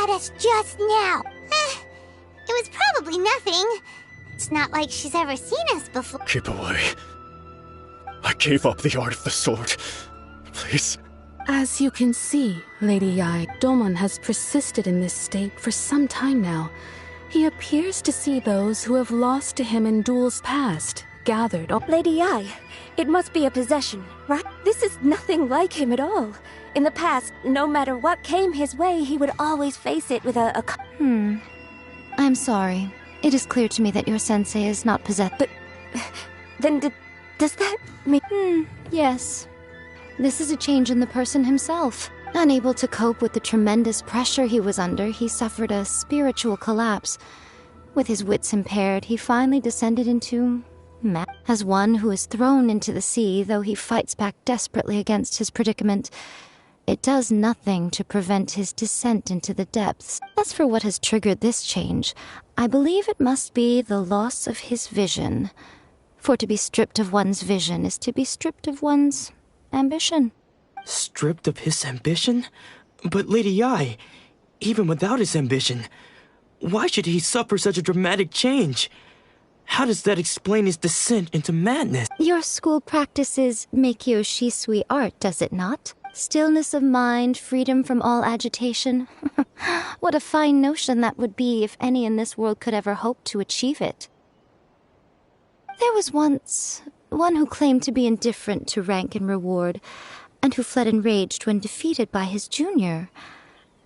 at us just now. It was probably nothing. It's not like she's ever seen us before. Keep away. I gave up the art of the sword. Please. As you can see, Lady Yae, Domon has persisted in this state for some time now. He appears to see those who have lost to him in duels past, gathered. Lady Yae, it must be a possession, right? This is nothing like him at all. In the past, no matter what came his way, he would always face it with a I'm sorry. It is clear to me that your sensei is not possessed. But then does that mean... Yes. This is a change in the person himself. Unable to cope with the tremendous pressure he was under, he suffered a spiritual collapse. With his wits impaired, he finally descended into... As one who is thrown into the sea, though he fights back desperately against his predicament, it does nothing to prevent his descent into the depths. As for what has triggered this change, I believe it must be the loss of his vision. For to be stripped of one's vision is to be stripped of one's ambition. Stripped of his ambition? But Lady Yae, even without his ambition, why should he suffer such a dramatic change? How does that explain his descent into madness? Your school practices Meikyo Shisui art, does it not? Stillness of mind, freedom from all agitation. What a fine notion that would be if any in this world could ever hope to achieve it. There was once one who claimed to be indifferent to rank and reward, and who fled enraged when defeated by his junior.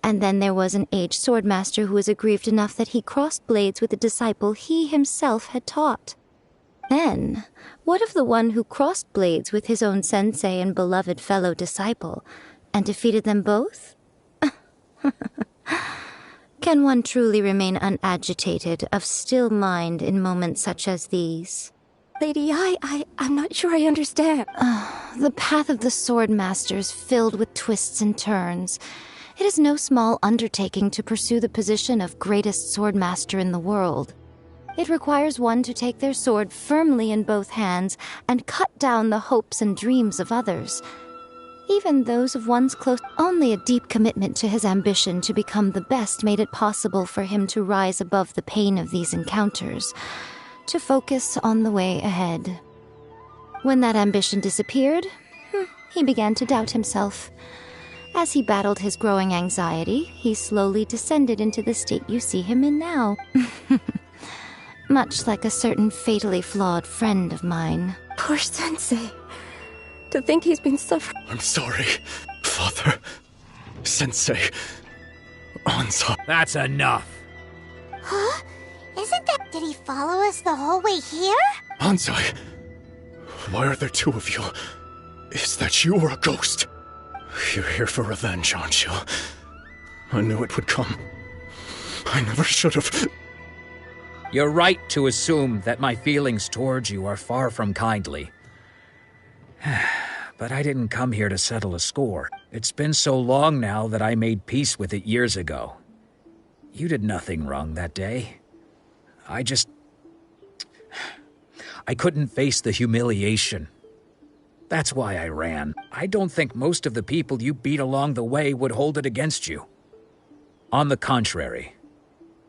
And then there was an aged swordmaster who was aggrieved enough that he crossed blades with a disciple he himself had taught. Then, what of the one who crossed blades with his own sensei and beloved fellow disciple, and defeated them both? Can one truly remain unagitated, of still mind in moments such as these? Lady Yae, I'm not sure I understand. The path of the swordmaster is filled with twists and turns. It is no small undertaking to pursue the position of greatest swordmaster in the world. It requires one to take their sword firmly in both hands and cut down the hopes and dreams of others, even those of one's close. Only a deep commitment to his ambition to become the best made it possible for him to rise above the pain of these encounters, to focus on the way ahead. When that ambition disappeared, he began to doubt himself. As he battled his growing anxiety, he slowly descended into the state you see him in now. Much like a certain fatally flawed friend of mine. Poor sensei. To think he's been suffering. I'm sorry, Father. Sensei. Anza. That's enough. Huh? Isn't that... Did he follow us the whole way here? Anzai, why are there two of you? Is that you or a ghost? You're here for revenge, aren't you? I knew it would come. I never should have. You're right to assume that my feelings towards you are far from kindly. But I didn't come here to settle a score. It's been so long now that I made peace with it years ago. You did nothing wrong that day. I couldn't face the humiliation. That's why I ran. I don't think most of the people you beat along the way would hold it against you. On the contrary,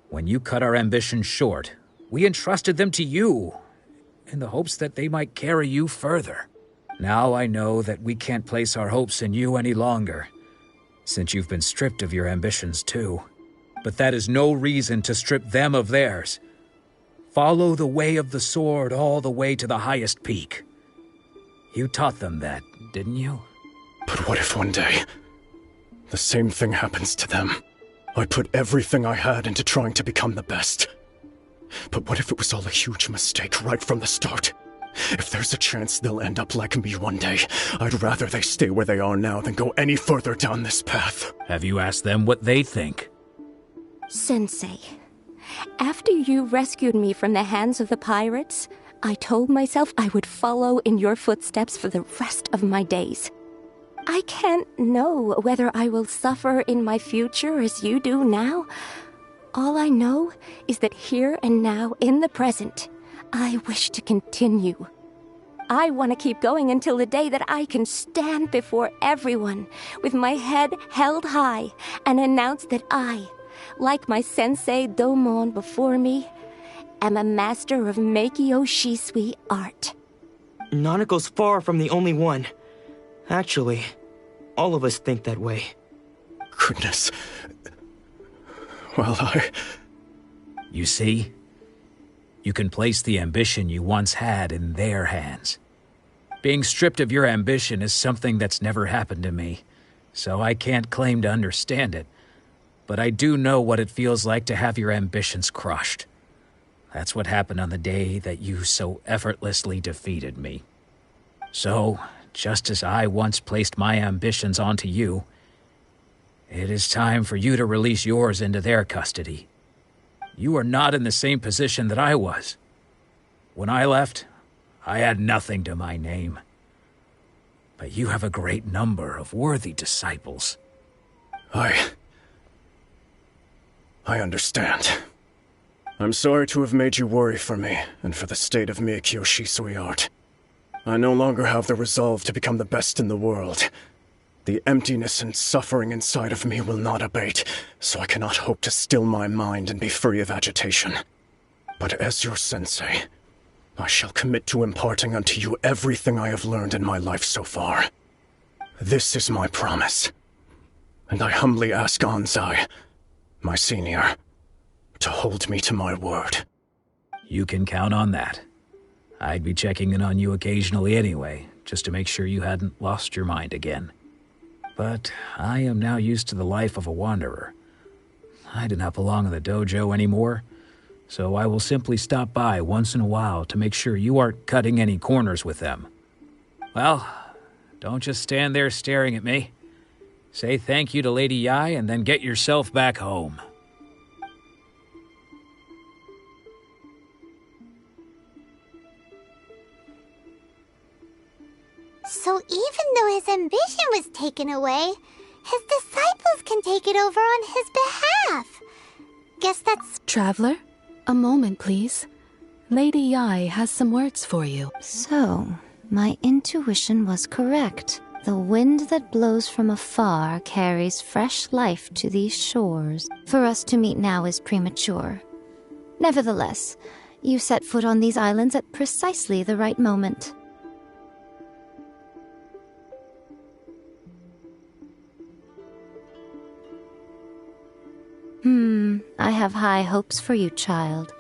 when you cut our ambitions short, we entrusted them to you, in the hopes that they might carry you further. Now I know that we can't place our hopes in you any longer, since you've been stripped of your ambitions too. But that is no reason to strip them of theirs. Follow the way of the sword all the way to the highest peak. You taught them that, didn't you? But what if one day, the same thing happens to them? I put everything I had into trying to become the best. But what if it was all a huge mistake right from the start? If there's a chance they'll end up like me one day, I'd rather they stay where they are now than go any further down this path. Have you asked them what they think? Sensei, after you rescued me from the hands of the pirates, I told myself I would follow in your footsteps for the rest of my days. I can't know whether I will suffer in my future as you do now. All I know is that here and now, in the present, I wish to continue. I want to keep going until the day that I can stand before everyone with my head held high and announce that I like my sensei Domon before me, am a master of Meikyo Shisui art. Nanako's far from the only one. Actually, all of us think that way. Goodness. Well, You see? You can place the ambition you once had in their hands. Being stripped of your ambition is something that's never happened to me, so I can't claim to understand it. But I do know what it feels like to have your ambitions crushed. That's what happened on the day that you so effortlessly defeated me. So, just as I once placed my ambitions onto you, it is time for you to release yours into their custody. You are not in the same position that I was. When I left, I had nothing to my name. But you have a great number of worthy disciples. I understand. I'm sorry to have made you worry for me, and for the state of Meikyo Shisui art. I no longer have the resolve to become the best in the world. The emptiness and suffering inside of me will not abate, so I cannot hope to still my mind and be free of agitation. But as your sensei, I shall commit to imparting unto you everything I have learned in my life so far. This is my promise. And I humbly ask Anzai, my senior, to hold me to my word. You can count on that. I'd be checking in on you occasionally anyway, just to make sure you hadn't lost your mind again. But I am now used to the life of a wanderer. I do not belong in the dojo anymore, so I will simply stop by once in a while to make sure you aren't cutting any corners with them. Well, don't just stand there staring at me. Say thank you to Lady Yai and then get yourself back home. So even though his ambition was taken away, his disciples can take it over on his behalf. Guess that's... Traveler, a moment, please. Lady Yai has some words for you. So, my intuition was correct. The wind that blows from afar carries fresh life to these shores. For us to meet now is premature. Nevertheless, you set foot on these islands at precisely the right moment. I have high hopes for you, child.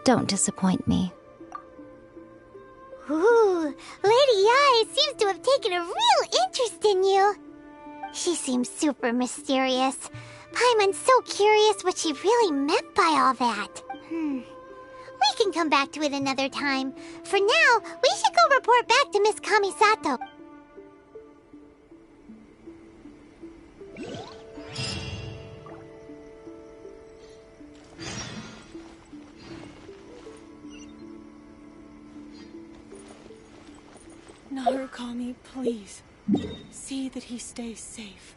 Don't disappoint me. Ooh, Lady Yai seems to have taken a real interest in you. She seems super mysterious. Paimon's so curious what she really meant by all that. We can come back to it another time. For now, we should go report back to Miss Kamisato. Narukami, please. See that he stays safe.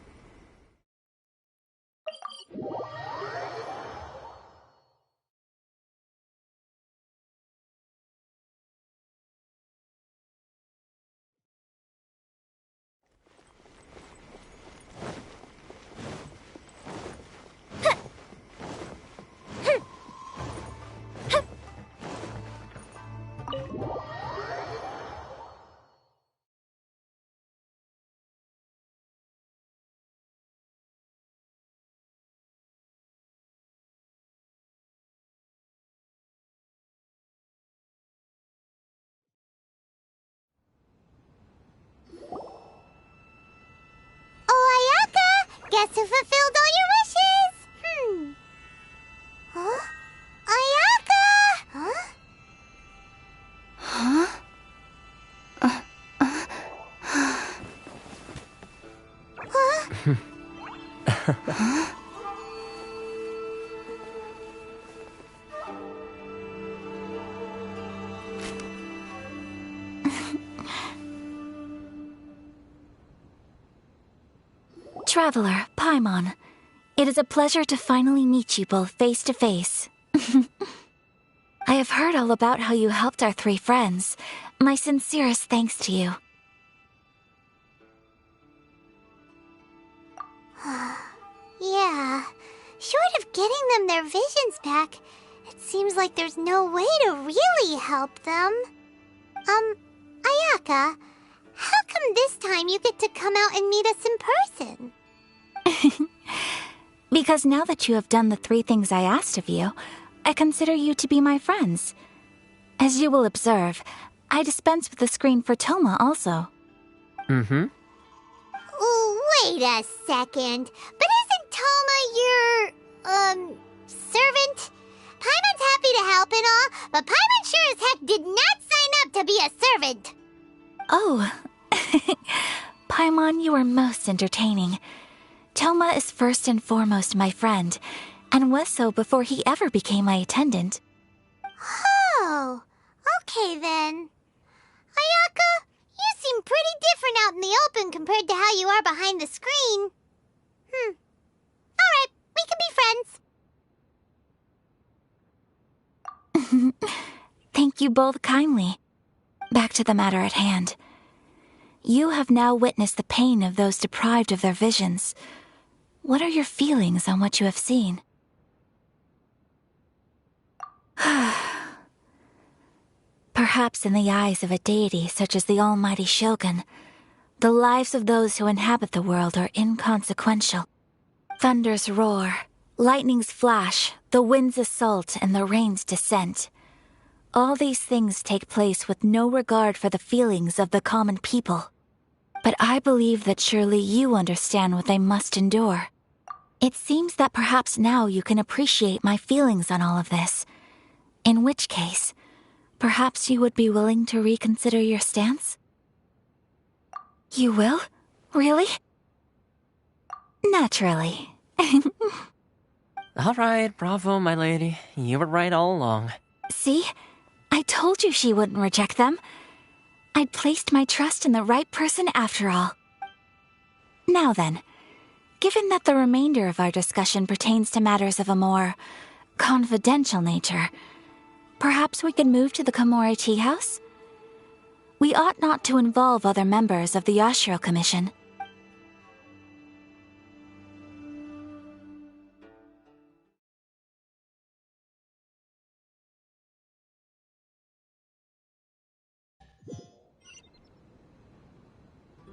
Guess who fulfilled all your wishes? Huh? Ayaka! Traveler, Paimon, it is a pleasure to finally meet you both face to face. I have heard all about how you helped our three friends. My sincerest thanks to you. Yeah, Short of getting them their visions back, it seems like there's no way to really help them. Ayaka, how come this time you get to come out and meet us in person? Because now that you have done the 3 things I asked of you, I consider you to be my friends. As you will observe, I dispense with the screen for Toma also. Mm-hmm. Wait a second. But isn't Toma your, servant? Paimon's happy to help and all, but Paimon sure as heck did not sign up to be a servant. Oh. Paimon, you are most entertaining. Toma is first and foremost my friend, and was so before he ever became my attendant. Oh, okay then. Ayaka, you seem pretty different out in the open compared to how you are behind the screen. Alright, we can be friends. Thank you both kindly. Back to the matter at hand. You have now witnessed the pain of those deprived of their visions. What are your feelings on what you have seen? Perhaps in the eyes of a deity such as the almighty Shogun, the lives of those who inhabit the world are inconsequential. Thunders roar, lightnings flash, the winds assault, and the rains descent. All these things take place with no regard for the feelings of the common people. But I believe that surely you understand what they must endure. It seems that perhaps now you can appreciate my feelings on all of this. In which case, perhaps you would be willing to reconsider your stance? You will? Really? Naturally. All right, bravo, my lady. You were right all along. See? I told you she wouldn't reject them. I'd placed my trust in the right person after all. Now then, given that the remainder of our discussion pertains to matters of a more confidential nature, perhaps we could move to the Komori Tea House? We ought not to involve other members of the Yashiro Commission.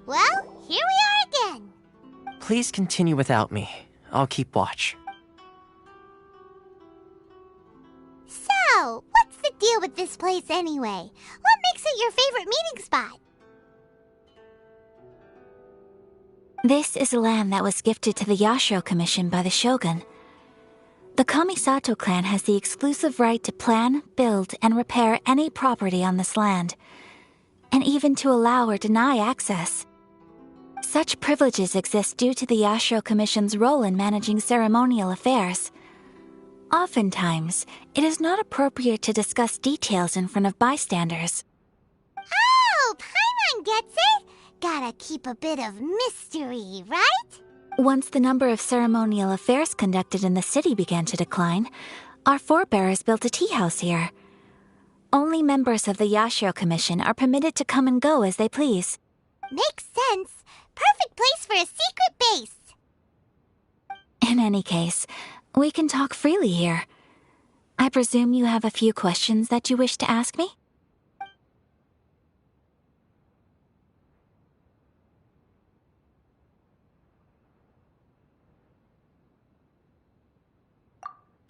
Well, here we are again. Please continue without me. I'll keep watch. So, what's the deal with this place anyway? What makes it your favorite meeting spot? This is land that was gifted to the Yashiro Commission by the Shogun. The Kamisato clan has the exclusive right to plan, build, and repair any property on this land, and even to allow or deny access. Such privileges exist due to the Yashiro Commission's role in managing ceremonial affairs. Oftentimes, it is not appropriate to discuss details in front of bystanders. Oh, Paimon gets it! Gotta keep a bit of mystery, right? Once the number of ceremonial affairs conducted in the city began to decline, our forebears built a tea house here. Only members of the Yashiro Commission are permitted to come and go as they please. Makes sense. Perfect place for a secret base. In any case, we can talk freely here. I presume you have a few questions that you wish to ask me?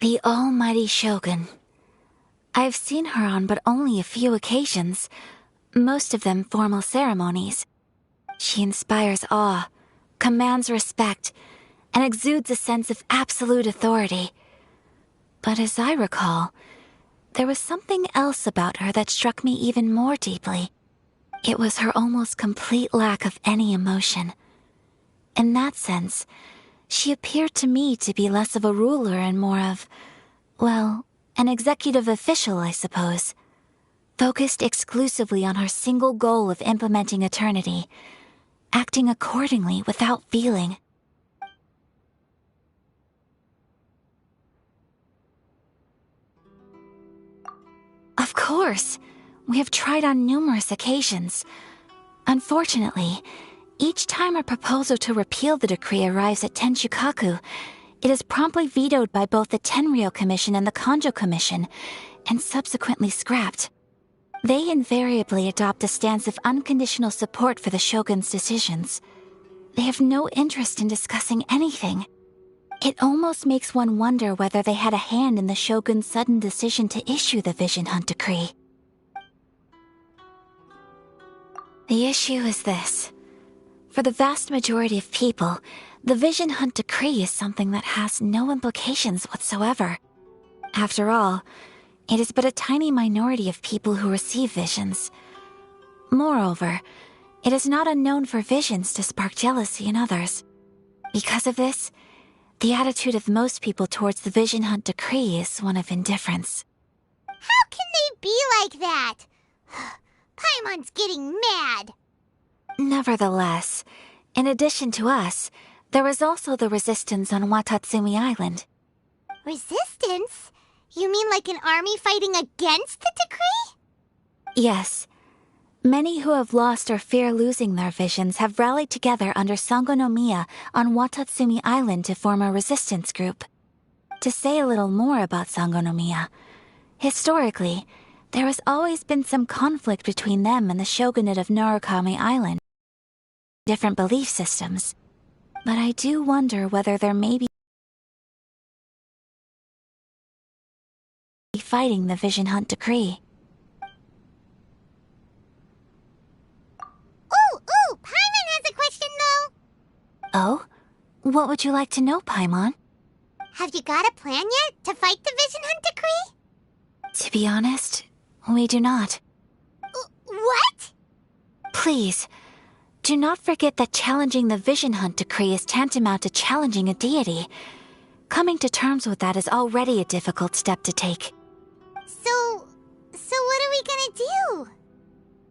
The almighty Shogun. I've seen her on but only a few occasions, most of them formal ceremonies. She inspires awe, commands respect, and exudes a sense of absolute authority. But as I recall, there was something else about her that struck me even more deeply. It was her almost complete lack of any emotion. In that sense, she appeared to me to be less of a ruler and more of, well, an executive official, I suppose. Focused exclusively on her single goal of implementing eternity, acting accordingly without feeling. Of course, we have tried on numerous occasions. Unfortunately, each time a proposal to repeal the decree arrives at Tenshukaku, it is promptly vetoed by both the Tenryou Commission and the Kanjo Commission, and subsequently scrapped. They invariably adopt a stance of unconditional support for the Shogun's decisions. They have no interest in discussing anything. It almost makes one wonder whether they had a hand in the Shogun's sudden decision to issue the Vision Hunt Decree. The issue is this. For the vast majority of people, the Vision Hunt Decree is something that has no implications whatsoever. After all, it is but a tiny minority of people who receive visions. Moreover, it is not unknown for visions to spark jealousy in others. Because of this, the attitude of most people towards the Vision Hunt Decree is one of indifference. How can they be like that? Paimon's getting mad. Nevertheless, in addition to us, there is also the resistance on Watatsumi Island. Resistance? You mean like an army fighting against the decree? Yes. Many who have lost or fear losing their visions have rallied together under Sangonomiya on Watatsumi Island to form a resistance group. To say a little more about Sangonomiya, historically, there has always been some conflict between them and the shogunate of Narukami Island. Different belief systems. But I do wonder whether there may be fighting the Vision Hunt Decree. Ooh, Paimon has a question though. Oh? What would you like to know, Paimon? Have you got a plan yet to fight the Vision Hunt Decree? To be honest, we do not. What? Please, do not forget that challenging the Vision Hunt Decree is tantamount to challenging a deity. Coming to terms with that is already a difficult step to take. So what are we gonna do?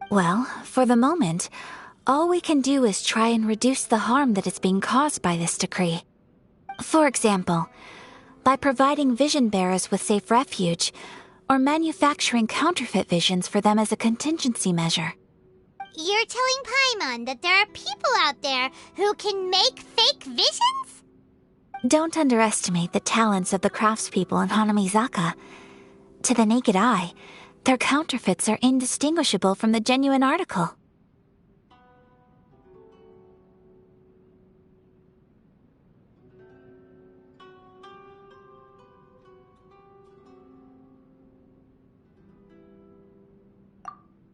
Well, for the moment, all we can do is try and reduce the harm that is being caused by this decree. For example, by providing vision bearers with safe refuge, or manufacturing counterfeit visions for them as a contingency measure. You're telling Paimon that there are people out there who can make fake visions? Don't underestimate the talents of the craftspeople in Hanamizaka. To the naked eye, their counterfeits are indistinguishable from the genuine article.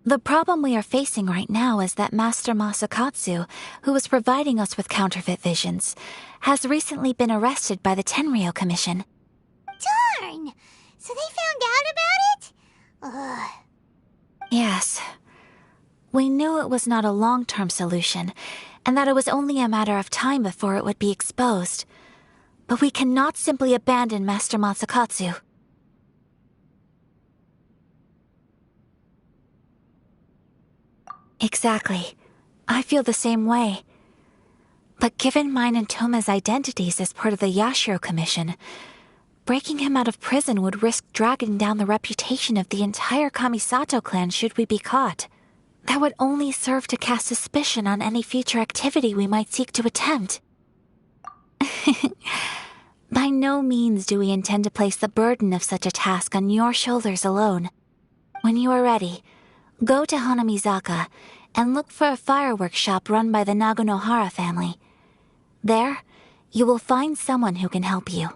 The problem we are facing right now is that Master Masakatsu, who was providing us with counterfeit visions, has recently been arrested by the Tenryou Commission. Darn! So they found out about it? Ugh. Yes. We knew it was not a long-term solution, and that it was only a matter of time before it would be exposed. But we cannot simply abandon Master Masakatsu. Exactly. I feel the same way. But given mine and Toma's identities as part of the Yashiro Commission, breaking him out of prison would risk dragging down the reputation of the entire Kamisato clan should we be caught. That would only serve to cast suspicion on any future activity we might seek to attempt. By no means do we intend to place the burden of such a task on your shoulders alone. When you are ready, go to Hanamizaka and look for a fireworks shop run by the Naganohara family. There, you will find someone who can help you.